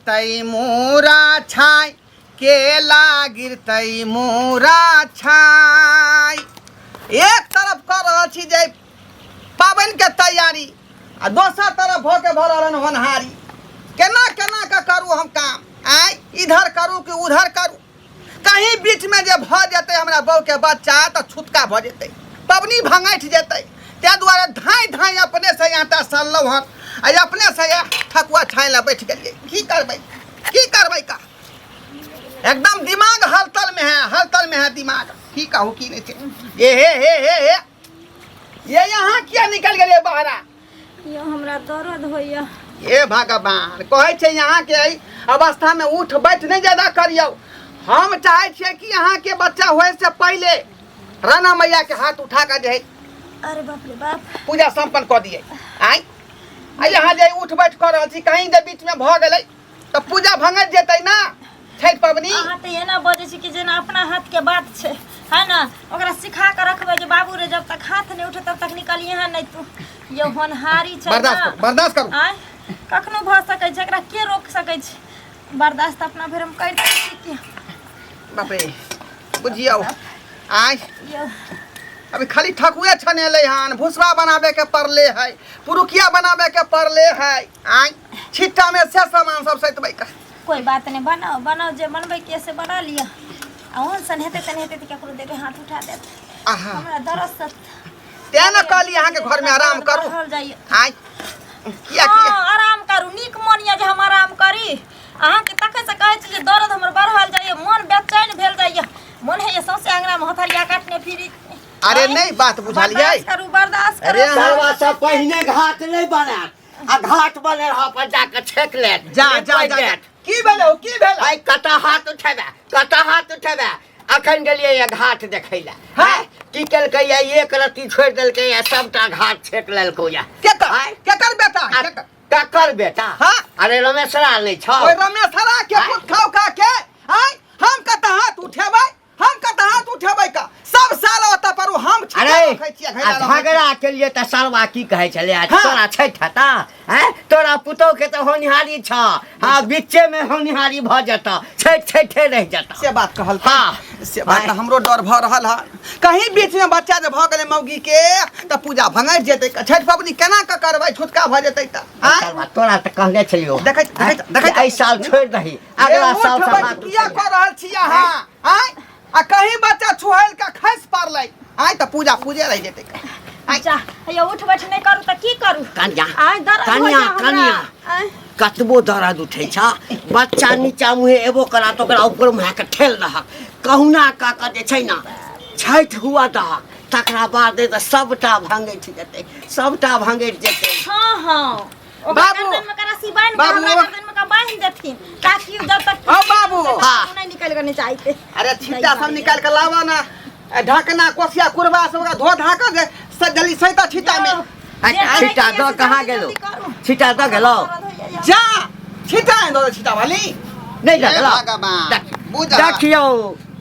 गिरतई मोरा छाय केला गिरतई मोरा छाय। एक तरफ कर रहा छी जे पाबन के तैयारी आ दोसर तरफ होके भरल होनहारी। केना केना का करू हम काम आय इधर करू कि उधर करू। कहीं बीच में जे भ जते हमरा बहू के बच्चा तो छुटका भ जते पबनी भंगैठ जते ते दुआरे धाई धाई अपने से आटा सनलौ हन आ अपने से ठकुआ छाय ला बैठ गेलिए। की करबै का एकदम दिमाग हलतल में है दिमाग। की कहू की नहीं थे हे ये यहाँ किया निकल गए बाहरा? यो हमरा दर्द होइया। ये भगवान कहे छे यहाँ के अवस्था में उठ बैठ नहीं ज्यादा करियो। हम चाहे छे कि यहाँ के बच्चा होए से पहले राना मैया के हाथ उठा कर जे अरे बाप रे बाप पूजा संपन्न कर दिए। आई यहाँ जे उठ बैठ कर रहल छी कहीं जे बीच में भ गेलै तो पूजा भंगत जेतै ना छठ पबनी। अहाँ त एना बजे छी कि जेना अपना हाथ के बात छे है ना। ओकरा सिखा के रखबे जे बाबू रे जब तक हाथ नहीं उठे तब तक निकलिए है नहीं। तू ये होनहारी छे ना बर्दाश्त करू आय कखनो भ सकै छै एकरा के रोक सकै छै। बर्दाश्त अपना भर हम कर छी के बाप रे बुझियो आय यो अभी खाली ठकुए छनेले हन भुसवा बनावे के पड़ले है पुरुकिया बनावे के पड़ले है आय छिट्टा में से सामान सब सैतबै का। कोई बात नहीं बनाओ जे बनबै के से बना लिया। और सन हेते तन हेते त केकरो देबे हाथ उठा देत। हमरा दरद से ते न कहली यहाँ के घर में आराम करू आय किया आराम करू नीक मोनिया जे हम आराम करी। अहाँ के तके से कहै छी जे दर्द हमर बढ़ल जाइए मन बेचैन भेल जाइए मन है ये सौसे अंगना में हथलिया काटने फिरी। अरे नहीं बात बुझलिए बर्दाश्त करू अरे सरवा सब पहिने घाट नहीं बना आ घाट बने रहा पर जाके छेक ले जा की भेल भाई कटा हाथ उठेबे अखन गेलिए ये घाट देखै ले हां की केलकै ये एक रत्ती छोड़ देलकै ये सबटा घाट छेक लेलको ये केकर बेटा ककर बेटा हां अरे रमेशरा नहीं छ ओए रमेशरा के खुद खाओ खा के आय हम कता हाथ उठेबै का सब साल ओता पर हम अरे झगड़ा के लिए त सरवा की कहै छले तोरा छैठ हता हैं तोरा पुतौ के त होनिहारी छ हां बीचे में होनिहारी भ जता छैठे रह जता से बात कहल हां से बात हमरो डर भ रहल है कहीं बीच में बच्चा जे भ गेलै मौगी के त पूजा भंगैर जेतै छठ पबनी केना क करबै छुटका भ जेतै त सरवा तोरा त कहले छलियो देखे एहि साल छोड़ दही अगला साल से बात किया कर रहल छी अहाँ आय आ कहीं बच्चा छुहल का खस पारलै आय त पूजा पूजे रह जेतै। अच्छा ये उठ बैठ नहीं करू त की करू कनिया कतबो दर्द उठे छ बच्चा नीचा मुहे एबो करा तो ओकरा ऊपर में के ठेल रह कहुना का के जे छै ना छैठ हुआ दह तकरा बाद त सबटा भांगैठ जेतै हां बाबू बांध देथिन ताकि जब तक बाबू नहीं निकल के चाहिए। अरे छिट्टा सब निकाल के लावा ना ढकना कोसिया कुरबा सब ओकरा धो धा के जे सजली सैता छिट्टा में छिट्टा दो कहां गेलो छिट्टा दो गेलो जा छिट्टा वाली नहीं गेलो बुझा देखियो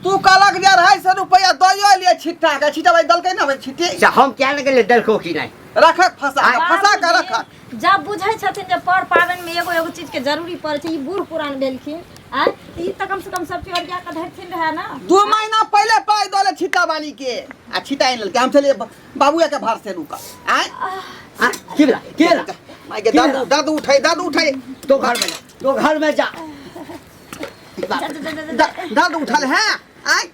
तू कहलक जे 250 रुपया दइयो लिए छिट्टा भाई दलकै ना छिट्टे हम क्या लगे दलको की नहीं रखक फसा के रखक जब बुझै छथिन जे पर पावन में एगो चीज के जरूरी पड़े छै। ई बूढ़ पुरान भेलखिन आ ई त कम से कम सब चोरिया के धरथिन रहे ना 2 महीना पहले पाई दोले छिट्टा वाली के आ छिट्टा इन के हम चले बाबूया के भार से रुका आय की भेला माय के दादू उठाई तो घर में जा दादू उठल है आय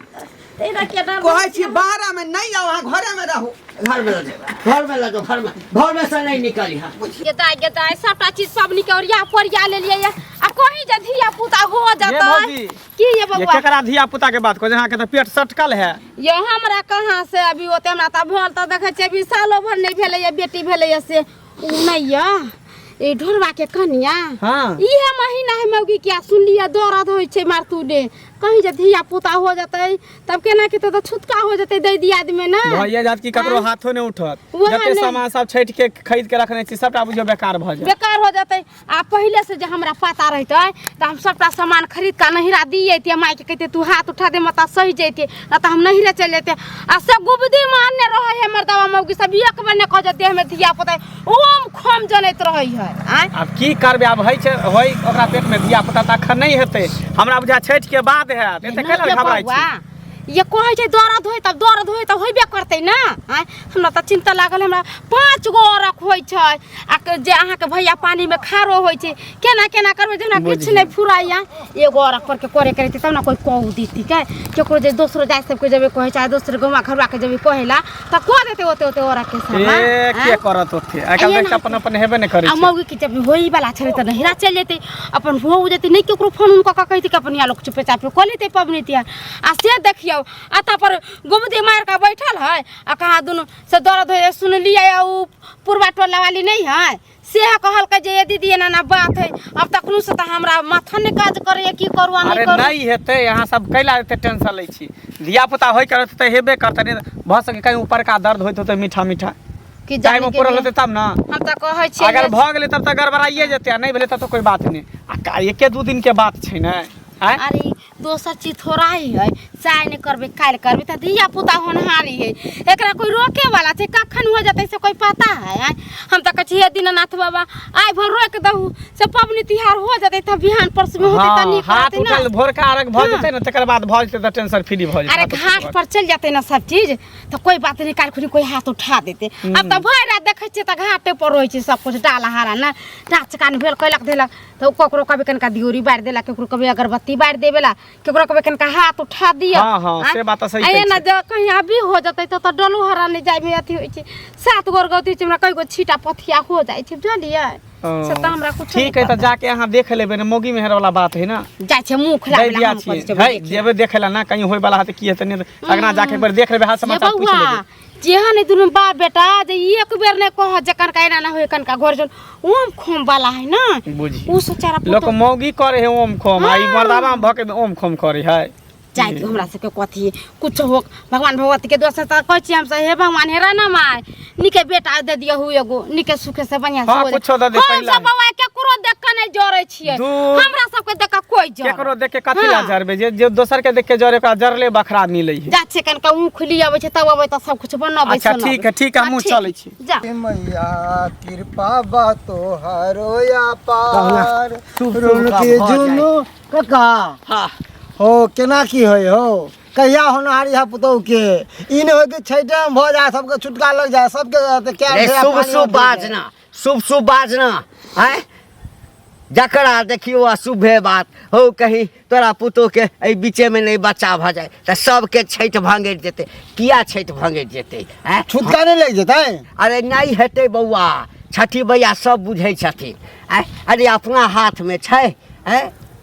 तेरा के डर कहै छी बाहर में नहीं आओ घरे में रहू घर में से नहीं निकली हां गेता सबटा चीज सब निकौरिया पोरिया ले लिए आ कोही जे धिया पुता हो जाता की ये बबुआ ये केकरा धिया पुता के बात को जहां के त पेट सटकल है ये हमरा कहां से अभी ओते हमरा त भल त देखे छै अभी सालो भर नहीं भेले ये बेटी भेले से नैया ए ढोरवा के कनिया हां इहे महीना है मौगी क्या सुन लिया दर्द होय छै मारतू दे कहीं जब धिया पुता हो जतै तब केना के तो छुटका हो जतै दै दी आदमी ना भैया जात की ककरो हाथो नहीं उठत वहाँ जते नहीं। सामान सब छठ के खरीद के रखने छी सबटा बुझियो बेकार भ जाय बेकार हो जतै आ पहले से जे हमरा पता रहतै त हम सबटा सामान खरीद के नहिरा दिए थे माई के कहते तू हाथ उठा दे मता सही जैते ना त हम नहिरा चल जेते आ सब गुबदी मानने रहे है मर्दवा मौगी सब एक बार ने कह जे देह में धिया पुता ओम खम जनैत रही है आय अब की करबे अब होइ छै होइ ओकरा पेट में धिया पुता त अखन नहीं हेतै हमरा बुझा छठ के बाद हैत एते कैला घबराई छी ये कहे छै दर्द होय तब होइबे करतै ना आय हमरा त चिंता लागल हमरा 5 गो औरक होय छै आ जे अहाँ के भैया पानी में खारो होय छै केना केना करबै जे हमरा किछ नहीं फुराइया एगो औरक पर के करे करते तब ना कोई कहू दीती के केकरो जे दोसरो जाय सब के जेबे कहे छै दोसर गवा घरवा के जेबे कहेला त को देते ओते औरक के सामान ए के करत ओते आइकाल देख अपन अपन हेबे नहीं करै आ छै मौगी के जब होई वाला छले त नहिरा चल जेते अपन हो जेते नहीं केकरो फोन उनका का कहते कि अपन या लोग चुपे चापे को लेते पबनी तिया आ से देखियो आता पर गुमदी मार का बैठल है आ कहा दुनु से दर्द होय सुन लिया उ पूर्वा टोला वाली नहीं है से कहल के जे दीदी एना ना बात है अब तक नु से त हमरा माथा ने काज करे की करू आ अरे नहीं करू नहीं हेतै यहाँ सब कैला एते टेंशन लै छी धिया पुता होय करत त हेबे करत नहीं भ सके कहीं ऊपर का दर्द होइत होतै मीठा मीठा कि जाय में पूरा होतै तब ना हम त कहै छी अगर भ गेलै तब त गड़बड़ाइए जेतै नहीं भेलै तब तो कोई बात नहीं आ एके दू दिन के बात छै ना आय अरे दोसर चीज थोड़ा ही है चाय नहीं करबे काल करबे त धिया पुता होनहारी है एकरा कोई रोके वाला छै कखन हो जतै से कोई पता है आय? हम त कहै दीनानाथ बाबा आइ भर रोक दहु से पबनी तिहार हो जतै त बिहान परस में होतै त नीक हाथ रहतै ना उठल भोरका अर्घ भ जेतै ना तकर बाद भ जेतै त टेंशन फ्री भ जेतै अरे घाट पर चल जाते ना सब चीज तो कोई बात नहीं काल खुनी कोई हाथ उठा देते अब तो भर रात देखे छे त घाटे पर रही छे सब कुछ डाला हारा ना नाच कान भेल कैलक देलक तो ककरो कभी कनका दियोरी बार देला केकरो कभी अगरबत्ती बार देवेला केकरो कभी कनका हाथ उठा दिया हाँ, से बात सही आये कहै ना जब कहीं अभी हो जतै तो डलू हरा नहीं जाय में अथी होई छे 7 गोर गौती छे हमरा कई गो छीटा पथिया हो जाय छे बुझलिए से त हमरा कुछ ठीक है तो जाके यहाँ देख लेबे ना मोगी मेहर वाला बात है ना जाय छे मुंह दे खराब दिया छी है जेबे देखेला ना कहीं होय वाला है त की हेतै नहीं अगना जाके एक बार देख लेबे हाल समाचार पूछ लेबे जेहन दुनु बाप बेटा जे एक बेर ने कह जकन का एना ना होय कनका घर जन ओम खोम वाला है ना बुझी उ सोचारा लोग मौगी करे है ओम खोम आई मर्दावा में भके ओम खोम करे है जाय के हमरा सबके कथी कुछ हो भगवान भगवती के दोस्त त कहै छी हम से हे भगवान हेरा ना माय निके बेटा दे दियो हु एगो निके सुखे से बढ़िया से हाँ, हो कुछो दे दे हम पहिला सब बाबा केकरो देख के नहीं जरे छिए हमरा सबके देख के कोई जर केकरो देख के कथी ला जरबे जे दोसर के देख के जरे का जरले बखरा मिलै है जा छे कनका ऊ खुली आबै छे तब आबै त सब कुछ बनबै अच्छा ठीक है हमहू चलै छी जा मैया कृपा बा तोहारो या पार रुनके जुनू कका हाँ हो केना की होय हो कहिया होनहारी है पुतौ के ई न हो कि छैटे में भ जाए सबके छुटका लग जाए सबके क्या रे शुभ शुभ बाजना है जकरा देखियो अशुभे बात हो कहीं तोरा पुतो के ए बीचे में नहीं बच्चा भ जाए त सबके छैठ भांगैत जेते किया छैठ भांगैत जेते हैं छुटका नहीं लग जेतै अरे नहीं हेतै बौआ छठी भैया सब बुझै छथिन अरे अपना हाथ में छै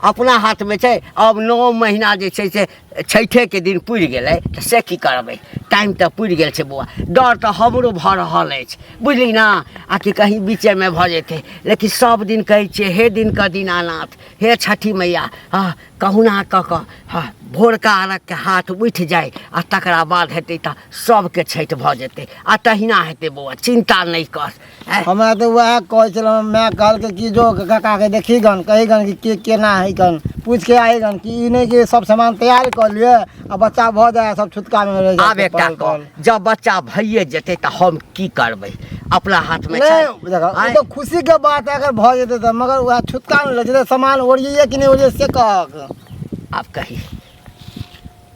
अपना हाथ में छै अब 9 महीना जे छै से छैठे के दिन पुरि गेलै तऽ से की करबै टाइम तऽ पुरि गेल छै बौआ डर तऽ हमरो भऽ रहल अछि बुझली ना आ कि कहीं बीचे में भऽ जेतै लेकिन सब दिन कहै छियै हे दिन का दीनानाथ हे छठी मैया हाँ कहुना कऽ कऽ हाँ भोरका अर्घ के हाथ उठि जाए आ तकरा बाद हेतै तऽ सबके छैठ भऽ जेतै आ तहिना हेतै बौआ चिंता नहीं कर हमरा तो वह कहै छलौ मैं कहल कि जो काका के देखी गन कही गन कि केना है गन पूछ के आई गन कि ई नहीं कि सब सामान तैयार कर लिए आ बच्चा भ जाए सब छुटका में रह जाए आब एकटा कह जब बच्चा भइए जेतै तऽ हम की करबै अपना हाथ में छै नहीं तो खुशी के बात है अगर भ जेतै त मगर वह छुटका में लग जेतै सामान ओरिए कि नहीं ओरिए से कह आप कही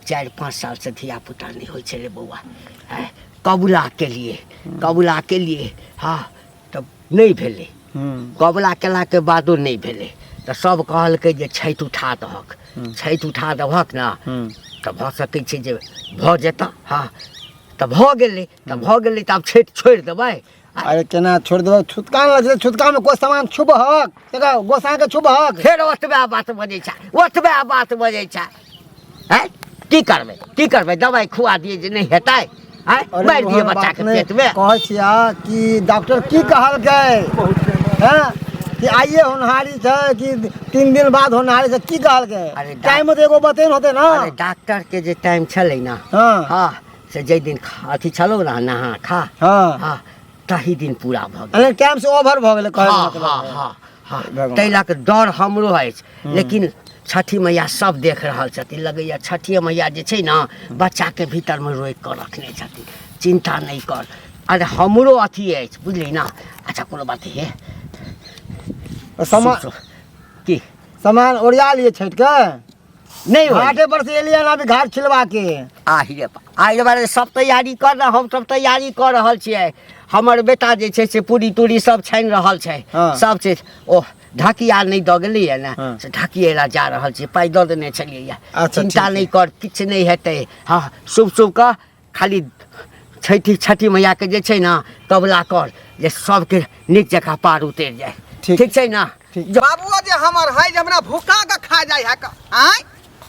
4-5 साल से धिया पुता नहीं हो चले बउआ कबुला के लिए हाँ तब नहीं भेले कबुला केला के बादो नहीं भेले तो सब कहलकै जे छैठ उठा दहक ना तो भ सकै छै जे भ जेता हाँ तो भ गेलै तऽ आब छैठ छोड़ देबै अरे केना छोड़ देबै छुटका में लग जेतै छुटका में कोई सामान छुबहक देखा गोसाई के छुबहक फेर ओतबे बात बजै छै हैं की करबै दवाई खुआ दिए जे नहीं हेतै मारि दिए बच्चा के पेट में कहै छिया कि डॉक्टर की कहलकै हैं कि आइए होनहारी छै कि 3 दिन बाद होनहारी छै की कहलकै अरे टाइम में तो एगो बतेन होते ना अरे डॉक्टर के जे टाइम छलै ना हाँ हाँ से जे दिन अथी छलो ना नहा खा हाँ हाँ तही दिन पूरा भऽ गेल अरे टाइम से ओवर भ गेलै कहै हाँ मतलब हाँ है। हाँ हाँ भगवान। ताहि लऽ कऽ डर हमरो अछि लेकिन छठी मैया सब देख रहल छथिन लगैया छठी मैया जे छै ना बच्चाके भीतरमे रोकि कऽ रखने छथिन चिंता नहीं कर अरे हमरो अथी अछि बुझली ना अच्छा कोनो बात है सामान की सामान ओरिया लिए छठ के नहीं हो घाटे पर से एलिए ना अभी घाट खिलवा के आइ बारे सब तैयारी कर रहा हम सब तैयारी कर रहल छियै हमर बेटा जे छै से पूरी तूरी सब छानि रहल छै हाँ। सब चीज ओ ढकिया नहीं दऽ गेलियै ने हाँ। से ढकिए ला जा रहल छी पाइ दऽ देने छलियै अच्छा, चिंता ठीक नहीं कर किछु नहीं हेतै हाँ शुभ शुभ कऽ खाली छठी मैया के जे छै ना तबला कर जे सबके नीक जकाँ पार उतरि जाए ठीक। ठीक छै ना बाबुआ जे हमर है जे हमरा भूखा के खा जाय है आय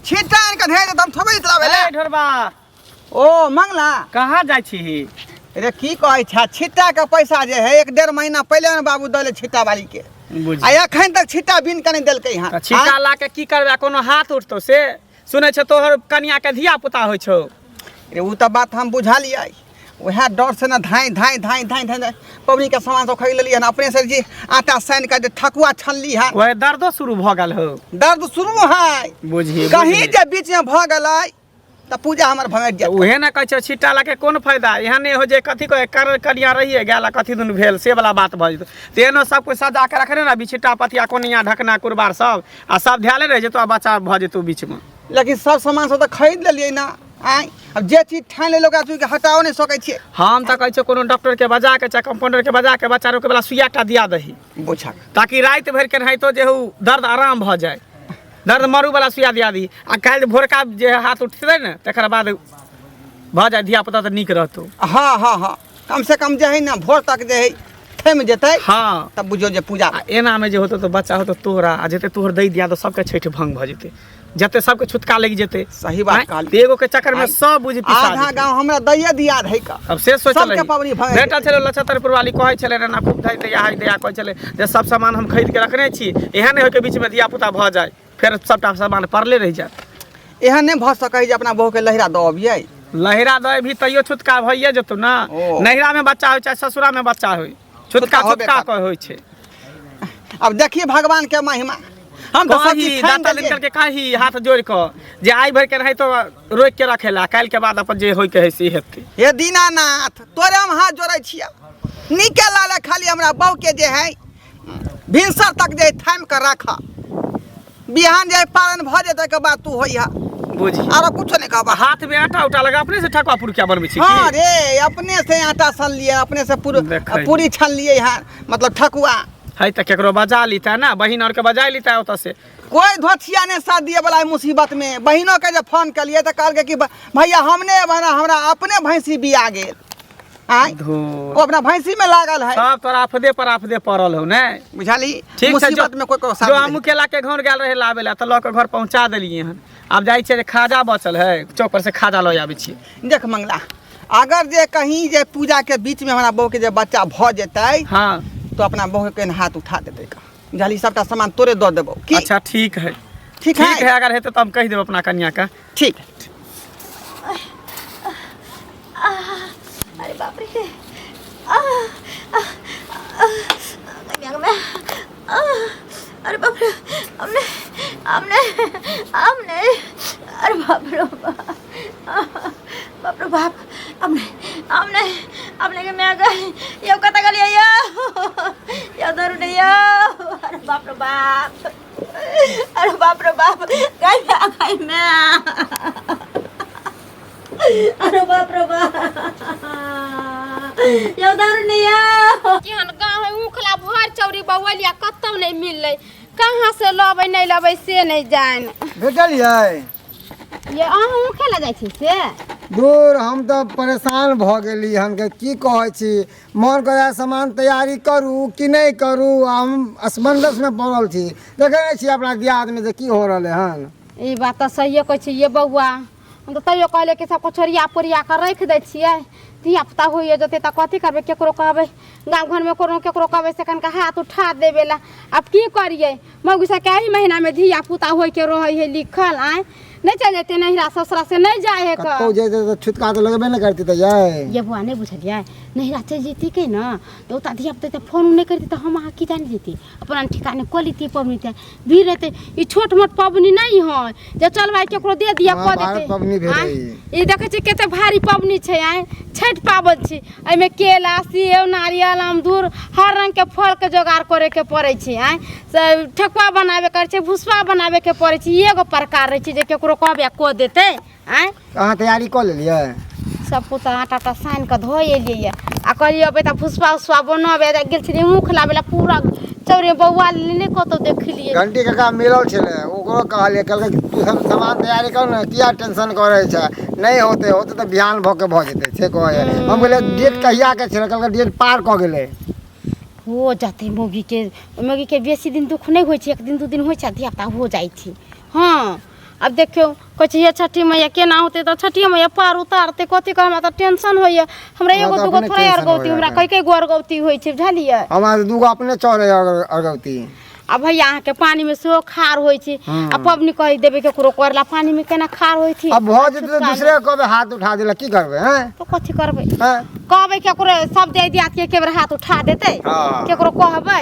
छिटा के धे दे हम थोबे इतला भेले ए ढोरबा ओ मंगला कहाँ जाइ छी रे की कहै छै छिट्टा के पैसा जे है 1.5 महीना पहले ने बाबू दले छिट्टा वाली के बुझ आ एखन तक छिट्टा बिन के नहीं देलकै हां छिटा ला के की करबे कोनो हाथ उठतो से सुनै छ तोहर कन्या के धिया पुता होइ छौ रे उ त बात हम बुझलियै वह डर से ना धाई पबनी के सामान सब खरीद लेलिए ना अपने से जी आटा सान के ठकुआ छनली है वह दर्दो शुरू भ गेल हो दर्द शुरू है बुझी कहीं जे बीच में भ गेलै त पूजा हमर भंगट जाय उहे ना कहै छ छिटा ला के कोन फायदा यहाँ नहीं हो जे कथी को कर कनिया रहिए गेला कथी दुन भेल से वाला बात भ जेतो तेनो सब कुछ सजा के रखने ना बिछिटा पथिया कोनिया ढकना कुरबार सब आ सब ध्यान रह जेतो बच्चा भ जेतो बीच में लेकिन सब सामान सब त खरीद लेलिए ना आय अब जे चीज ठान ले लोग के हटाओ नहीं सकै छियै हम त कहै छ कोनो डॉक्टर के बजा के चाहे कंपाउंडर के बजा के बच्चा रोके वाला सुइया टा दिया दही बुझा ताकि रात भर के नहीं तो जे दर्द आराम भ जाए दर्द मरू वाला सुइया दिया दी आ काल्हि भोरका जे हाथ उठतै ने तकर बाद भ जाए धिया पुता त नीक रहतो हाँ कम से कम जे है ना भोर तक जे है थम जेतै हाँ तब बुझो जे पूजा आ एना में जे होतो तो बच्चा होतो तोहरा आ जेते तोहर दै दिया तो सबके छठ भंग भ जेते जते सबके छुटका लग जेते सही बात कहली। तो एगो के चक्कर में सब बुझ पिसा आधा गांव हमरा दैये दिया है का अब से सोच सबके पाबनी भंग बेटा चलो लछतरपुर वाली कहै छले ना खूब धै दया हाय दया कहै छले जे सब सामान हम खरीद के रखने छी एहन नहीं हो के बीच में दिया पुता भ जाए फिर सबटा सामान परले रह जाए एहन नहीं भ सकै जे अपना बहू के लहरा दऽ अबियै लहरा दे भी तैयो छुटका भइए जेतो ना ओ। नहिरा में बच्चा होय चाहे ससुरा में बच्चा होय छुटका होबे छुटका करतै। होय छै अब देखिए भगवान के महिमा हम तो सब कही चीज ठान दाता देलियै। निकल के कही हाथ जोड़ के जे आई भर के रहे तो रोक के रखेला काल के बाद अपन जे होय के है से हेतै हे दीनानाथ तोरे हम हाथ जोड़ै छियै निकल आले खाली हमरा बहू के जे है भिनसर तक जे थाम के रख बिहान जे पारण भ जेतै के बाद तू होइहा बुझी आरो कुछो नहीं कहबा हाथ में आटा उटा लगा अपने से ठकुआ पुरुकिया बनबै छी हाँ की रे अपने से आटा सन लिए अपने से देखै। पूरी छन लिए यहाँ मतलब ठकुआ है त केकरो बजा लीता ना बहिन और के बजा लीता ओत से कोई धोथिया ने साथ दिए वाला मुसीबत में बहनों के जब फोन कर लिए तो कहल कि भैया हमने बना हमरा अपने भैंसी बिया गेल आय धो वो अपना भैंसी में लागल है सब तोरा आफदे पड़ल हो ने बुझाली ठीक छै मुसीबत में कोई को जो साथ हम केला के घर गेल रहे लाबे ला त ल के घर पहुंचा देलिए हन अब जाई छै खाजा बचल है चौक पर से खाजा ल आबै छी देख मंगला अगर जे कहीं जे पूजा के बीच में हमारा बहू के जे बच्चा भ जेतै हां तो अपना बहू के हाथ उठा देते का बुझाली सबटा सामान तोरे दऽ देबो की अच्छा ठीक है ठीक ठीक है है अगर हेतै तो हम कह देब अपना कन्या का ठीक अरे बाप रे कन्या में अरे बाप रे हमने अरे बाप रे बाप हमने के मैं गई यो कता गलिया यो दारू नहीं यो अरे बाप रे बाप गई मैं अरे बाप रे यो दारू नहीं यो केहन गाँव है उखला भर चौरी बौलिया कतौ नहीं मिललै कहाँ से लबै नहीं लबै से नहीं जान भेटलियै ये अहाँ उखेला जाइ छी से दूर हम तो परेशान भ गेली हन के की कहै छी मन करे सामान तैयारी करू कि नहीं करू हम असमंजस में पड़ल छी देखे नहीं छी अपना दियाद में जे की हो रहले हन ई बात तो सही कहै छी ये बौआ हम तो तैयो कहले कि सब कचोरिया पोरिया के रख दै छियै धिया पुता होइए जते त कथी करबे केकरो कहबै गाँव घर में कोनो केकरो कहबै से कनका हाथ उठा देवेला अब की करिए मौगी के ही महीना में धिया पुता होय के रहे है लिखल आए नहीं चल जेते नहिरा ससुरा से नहीं जाए है कतौ जे तो छुटका तो लगबे न करती त ये बुआ नहीं बुझलिए नहिरा चल जेती के न तो उता धिया पुता फोन नहीं करती तो हम अहाँ की जान जेती अपन ठिकाने कोलिती पबनी ते भी रहते ई छोट मोट पबनी नहीं है जे चल भाई केकरो दे दिया क देते पबनी भेलै ई देखे छी केते भारी पबनी छै आए छठ पाबन छी एहि में केला सेब नारियल अमदूर हर रंग के फल के जोगाड़ करे के पड़े छै आए ठकुआ बनावे कर छै भुसवा बनावे के पड़े छै एगो प्रकार रहे छै जे केकरो कहबे को देते आए कहाँ तैयारी कर लेलिए सब कुछ आटा टा सान के धो एलिए आ कहलिए अब त फुसवा उसवा बनबे गेल छी मुँह खिलाबे ला पूरा चौरे बौआ ने कतो देख लिए घंटी काका मिलल छले ओकरो कहलिए कल तू सब सामान तैयारी कर न किया टेंशन करे छै नहीं होते त बिहान भ के भ जेते से कहे हम बोले डेट कहिया के छले कल डेट पार क गेले हो जाते मोगी के बेसी दिन दुख नहीं होय छै एक दिन दू दिन होय छै धिया पुता हो जाय छै हां अब देखियो कछ ये छठी मैया केना होते तो छठी मैया पार उतारते कथी का हमरा त टेंशन होय हमरा एगो दूगो थोड़ा अर्गौती हमरा कई गो अर्गौती होय छै बुझलिए हमार दूगो अपने चढ़े अर्गौती अब भैया अहाँ के पानी में सेहो खार होय छै आ पबनी कहि देबे केकरो करला पानी में केना खार होय छै अब भ जेते दूसरे कहबे हाथ उठा देला की करबे हैं तो कथी करबे हैं कहबे केकरो सब दे दिया के केबर हाथ उठा देते केकरो कहबे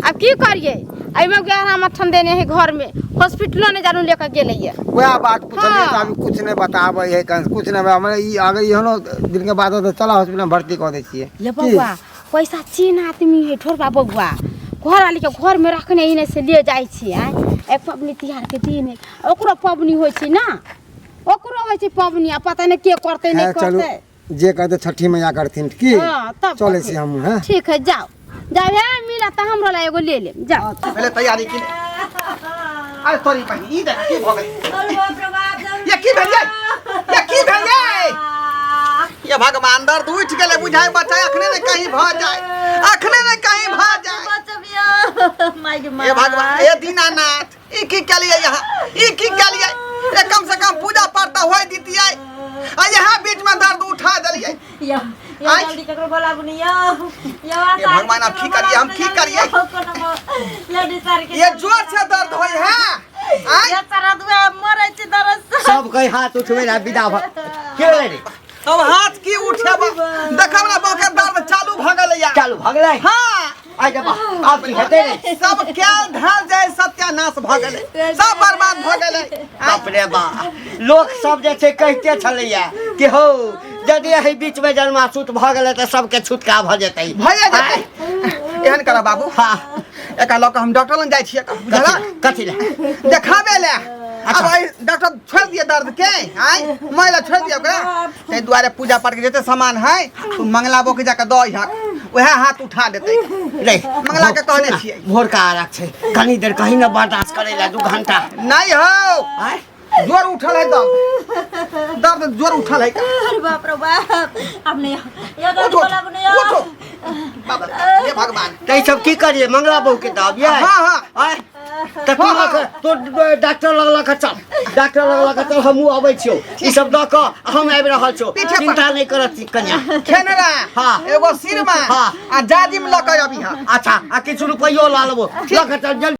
अब की करिए एमे गहरा मठन देने है घर में हॉस्पिटलो ने जानू लेकर गेले ये वह बात पूछले त अभी कुछ नहीं बताबै है कुछ नहीं हमरा ई आगे इहनो दिन के बाद तो चला हॉस्पिटल में भर्ती कर दे छिए ये बबुआ पैसा चीन आदमी है ठोरबा बबुआ घर वाली के घर में रखने ही से ले जाय छी एक पबनी तिहार के दिन है ओकरो पबनी होय छी ना ओकरो होय छी पबनी आ पता नहीं के करते नहीं करते जे कहते छठी मैया करथिन की तब चले छी हम हैं ठीक है जाओ जाओ है मिला त हमरो ला एगो ले जाओ पहले तैयारी की अरे तोरी बहिनी ई देख की भ गई ये की भेल ये भगवान दर्द उठ गेले बुझाय बच्चा अखने ने कहीं भ जाए अखने ने कहीं भ जाए ये भगवान ये दीनानाथ ई की के लिए यहाँ ई की के लिए ये कम से कम पूजा पाठ तो होय दीतियै आ यहाँ बीच में दर्द उठा देलियै जल्दी ककरो बोला बुनिया ये भगवान अब की करिए हम की करिए ये जोर से दर्द होय है ये सारा दुआ मरे छी दर्द सब कहीं हाथ उठवे ला विदा भ के रे अब हाथ की उठेब देखब ना बके दर्द चालू भ गेलै या चालू भ गेलै हां आ जा आप की हेते रे सब कैल ढल जाय सत्यानाश भ गेलै सब बर्बाद भ गेलै बाप रे बा लोग सब जे छै कहते छलैया कि हो यदि एही बीच में जन्माशुत भ गेलै त सबके छुटका भ जेतै भए जेतै एहन कर बाबू हां एका लोग हम डॉक्टर लग जाय छियै बुझला कथि ले देखाबे ले अब आई डॉक्टर छोड़ दिए दर्द के आई मैला छोड़ दिए ओकरा ते दुआरे पूजा पाठ के जते सामान है तू मंगला बो के जाके दो यहाँ वह हाथ उठा देते ले मंगला के कहने छियै भोर का आरक छै कनी देर कहीं न बर्दाश्त करे ला 2 घंटा नहीं हो आय जोर उठल है दर्द जोर उठल है अरे बाप रे बाप अपने ये जल्दी उठो बोला बुनिया उठो बाबा ये भगवान तै सब की करिए मंगला बहू के दब ये हां हां आय त तू डॉक्टर लगला के चल डॉक्टर लगला के चल हमहु आबै छियो ई सब द क हम आबि रहल छौ चिंता नहीं करत कन्या खेनरा हां एगो सिरमा हां आ जाजिम ल के अभी हां अच्छा आ किछु रुपैयो ला लेबो ल के चल